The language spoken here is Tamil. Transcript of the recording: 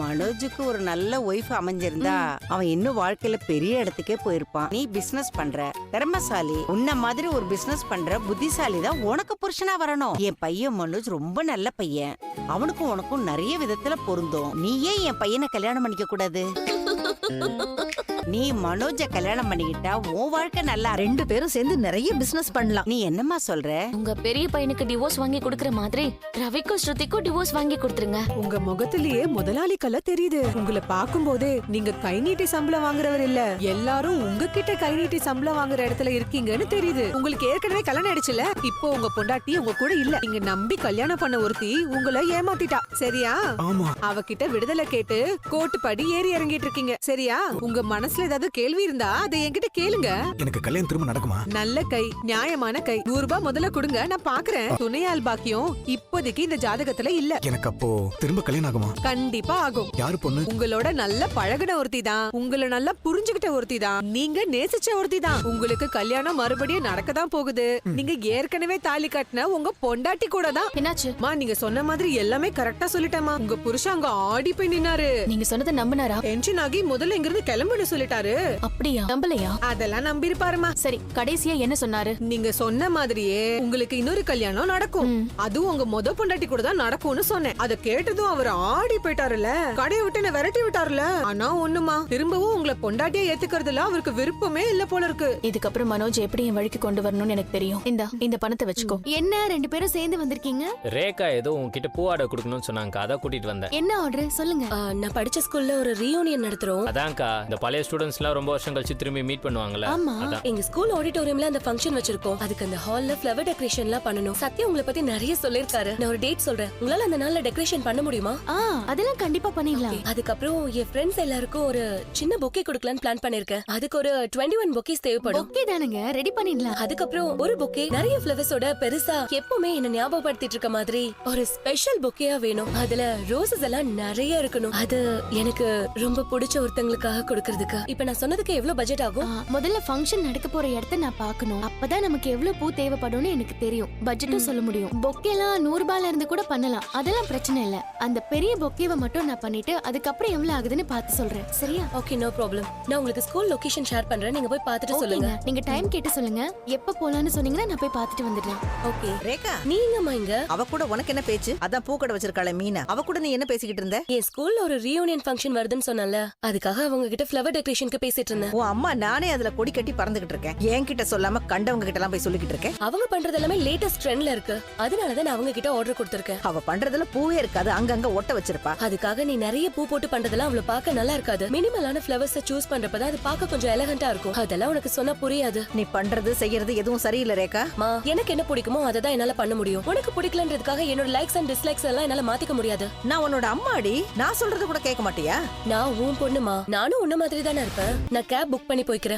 மனோஜுக்கு ஒரு நல்ல ஒய்ஃப் அமைஞ்சிருந்தா அவன் இன்னும் வாழ்க்கையில பெரிய இடத்துக்கே போயிருப்பான். நீ பிசினஸ் பண்ற திறமைசாலி, உன்ன மாதிரி ஒரு பிசினஸ் பண்ற புத்திசாலி தான் உனக்கு புருஷனா வரணும். என் பையன் மனோஜ் ரொம்ப நல்ல பையன், அவனுக்கும் உனக்கும் நிறைய விதத்துல பொருந்தும். நீ ஏன் என் பையனை கல்யாணம் பண்ணிக்க கூடாது? நீ மனோஜ கல்யாணம் பண்ணிக்கிட்டா உன் வாழ்க்கை நல்லா. ரெண்டு பேரும் சேர்ந்து நிறைய பிசினஸ் பண்ணலாம். நீ என்னம்மா சொல்ற? உங்க பெரிய பையனுக்கு டிவோர்ஸ் வாங்கி கொடுக்கற மாதிரி ரவிக்கும் ஸ்ருதிக்கும் டிவோர்ஸ் வாங்கி கொடுத்துருங்க. உங்க முகத்திலேயே முதலாளி கலை தெரியுது. உங்களை பாக்கும் போதே நீங்க கை நீட்டி சம்பளம் வாங்குறவர் இல்ல, எல்லாரும் உங்ககிட்ட கை நீட்டி சம்பளம் வாங்குற இடத்துல இருக்கீங்கன்னு தெரியுது. உங்களுக்கு ஏற்கனவே கல்யாணம் ஆயிடுச்சுல, இப்போ உங்க பொண்டாட்டி உங்க கூட இல்ல. நீங்க நம்பி கல்யாணம் பண்ண ஒருத்தி உங்களை ஏமாத்திட்டா, சரியா? அவகிட்ட விடுதலை கேட்டு கோர்ட்டு படி ஏறி இறங்கிட்டு இருக்கீங்க, சரியா? உங்க மனசுல ஏதாவது கேள்வி இருந்தா அதை என்கிட்ட கேளுங்க. எனக்கு கல்யாணம் திரும்ப நடக்குமா? நல்ல கை, நியாயமான கை. 100 ரூபாய் முதல்ல கொடுங்க, நான் பாக்குறேன். துணையால் பாக்கியம் இப்போதைக்கு இந்த ஜாதகத்துல இல்ல. எனக்கு அப்போ திரும்ப கல்யாணம் ஆகுமா? கண்டிப்பா ஆகும். யாரு பொண்ணு? உங்களோட நல்ல பழகுன ஒருத்தி தான், உங்களை நல்லா புரிஞ்சுகிட்ட ஒருத்தி தான், நீங்க நேசிச்ச ஒருத்தி தான். உங்களுக்கு கல்யாணம் மறுபடியும் நடக்கதான் போகுது. நீங்க ஏற்கனவே தாலி கட்டின உங்க பொண்டாட்டி கூட தான். என்னாச்சு? நீங்க சொன்ன மாதிரி எல்லாமே கரெக்டா சொல்லிட்டேமா. உங்க புருஷன் அங்க ஆடி போய் நின்னாரு. நீங்க சொன்னதை நம்பினாரா? டென்ஷன் ஆகி முதல்ல இங்கிருந்து கிளம்புன்னு சொல்லிட்டாரு. அப்படியா? நம்பலையா? அதெல்லாம் நம்பிருப்பாருமா. சரி, கடைசியா என்ன சொன்னாரு? நீங்க சொன்ன மாதிரியே உங்களுக்கு இன்னொரு கல்யாணம் நடக்கும், அதுவும் உங்க முத பொண்டாட்டி கூட தான் நடக்கும்னு சொன்னேன். அத கேட்டதும் அவர் ஆடி போயிட்டாருல, கடையை விட்டு என்ன விரட்டி விட்டாருல. ஆனா ஒண்ணுமா, திரும்பவும் உங்களை பொண்டாட்டியா ஏத்துக்கிறதுல அவருக்கு விருப்பமே இல்ல போல இருக்கு. இதுக்கப்புறம் மனோஜ் எப்படி என் வழிக்கு கொண்டு வரணும்னு எனக்கு தெரியும். இந்த பணத்தை வச்சுக்கோ. என்ன ரெண்டு பேரும் சேர்ந்து வந்திருக்கீங்க? ரேகா ஏதோ உன்கிட்ட பூ ஆர்டர் கொடுக்கணும்னு சொன்னாங்க, அதான் கூட்டிட்டு வந்தேன். என்ன ஆர்டர் சொல்லுங்க. நான் படிச்ச ஸ்கூல்ல ஒரு ரீயூனியன் நடத்துறோம். அதான்க்கா, இந்த பழைய ஸ்டூடெண்ட்ஸ் எல்லாம் ரொம்ப வருஷம் கழிச்சு திரும்பி மீட் பண்ணுவாங்கல்ல. அதான் எங்க ஸ்கூல் ஆடிட்டோரியம்ல அந்த ஃபங்க்ஷன் வச்சிருக்கோம். அதுக்கு அந்த ஹால்ல ஃப்ளவர் டெக்கரேஷன்லாம் பண்ணனும். சத்யா உங்களை பத்தி நிறைய சொல்லிருக்காரு. நான் ஒரு டேட் சொல்றேன், உங்களால அந்த நாள்ல டெக்கரேஷன் பண்ண முடியுமா? அதெல்லாம் கண்டிப்பா பண்ணிடலாம். அதுக்கப்புறம் என் ஃப்ரெண்ட்ஸ் எல்லாருக்கும் ஒரு சின்ன பொக்கே கொடுக்கலாம்னு பிளான் பண்ணிருக்கேன். அதுக்கு ஒரு 21 பொக்கேஸ் தேவைப்படும். ஓகே தானுங்க, ரெடி பண்ணிடலாம். அதுக்கப்புறம் ஒரு பொக்கே நிறைய ஃப்ளவர்ஸோட பெருசா எப்பவுமே என்ன ஞாபகப்படுத்திட்டு இருக்க மாதிரி ஒரு ஸ்பெஷல் பொக்கேயா வேணும். அதுல ரோசஸ் எல்லாம் நிறைய இருக்கணும். அது எனக்கு ரொம்ப பிடிச்ச ஒருத்தங்களுக்காக கொடுக்கறதுக்கு. இப்ப நான் சொன்னதுக்கு எவ்வளவு பட்ஜெட் ஆகும்? முதல்ல ஃபங்க்ஷன் நடக்க போற இடத்தை நான் பார்க்கணும். அப்பதான் நமக்கு எவ்வளவு பூ தேவைப்படும்னு எனக்கு தெரியும். பட்ஜெட்டும் சொல்ல முடியும். பொக்கேலாம் 100 ரூபாயில இருந்து கூட பண்ணலாம், அதெல்லாம் பிரச்சனை இல்ல. அந்த பெரிய பொக்கேவை மட்டும் நான் பண்ணிட்டு அதுக்கப்புறம் எவ்வளவு ஆகுதுன்னு பார்த்து சொல்றேன், சரியா? Okay, no problem. நான் உங்களுக்கு ஸ்கூல் லொகேஷன் ஷேர் பண்றேன், நீங்க போய் பார்த்துட்டு சொல்லுங்க. நீங்க டைம் கேட்டு சொல்லுங்க, எப்ப போலாம்னு சொன்னீங்கன்னா நான் போய் பார்த்துட்டு வந்துடுறேன். ஓகே. ரேகா, நீங்கம்மா இங்க? அவ கூட உனக்கு என்ன பேச்சு? அதான் பூக்கடை வச்சிருக்காளே மீனா, அவ கூட நீ என்ன பேசிக்கிட்டு இருந்த? என் ஸ்கூல்ல ஒரு ரீயூனியன் ஃபங்க்ஷன் வருதுன்னு சொன்னல, அதுக்காக அவங்க கிட்ட ஃப்ளவர் டெக்கரேஷனுக்கு பேசிட்டு இருந்தேன். உன் அம்மா நானே அதுல கொடி கட்டி பறந்துகிட்டு இருக்கேன். என்கிட்ட சொல்லாம கண்டவங்க கிட்ட எல்லாம் போய் சொல்லிக்கிட்டு இருக்கேன். அவங்க பண்றது எல்லாமே லேட்டஸ்ட் ட்ரெண்ட்ல இருக்கு, அதனாலதான் நான் அவங்க கிட்ட ஆர்டர் கொடுத்திருக்கேன். அவ பண்றதுல பூவே இருக்காது, அங்கங்க ஒட்ட வச்சிருப்பா. அதுக்காக நீ நிறைய பூ போட்டு பண்றதெல்லாம் அவளை பார்க்க நல்லா இருக்காது. மினிமலான ஃப்ளவர்ஸ் சூஸ் பண்றப்பதான் அது பார்க்க கொஞ்சம் எலகண்டா இருக்கும். அதெல்லாம் உனக்கு சொன்னா புரியாது. நீ பண்றது செய்யறது எதுவும் சரியில்லை ரேகா. எனக்கு என்ன பிடிக்குமோ அதை தான் என்னால பண்ண முடியும். உனக்கு பிடிக்கலன்றதுக்காக என்னோட லைக்ஸ் அண்ட் டிஸ்லைக்ஸ் எல்லாம் என்னால மாத்திக்க முடியாது. நான் உன்னோட அம்மாடி, நான் சொல்றது கூட கேட்க மாட்டியா? நான் உன் பொண்ணுமா, நானும் உன்ன மாதிரி தானே இருப்பேன். நான் கேப் புக் பண்ணி போய்க்கிறேன்.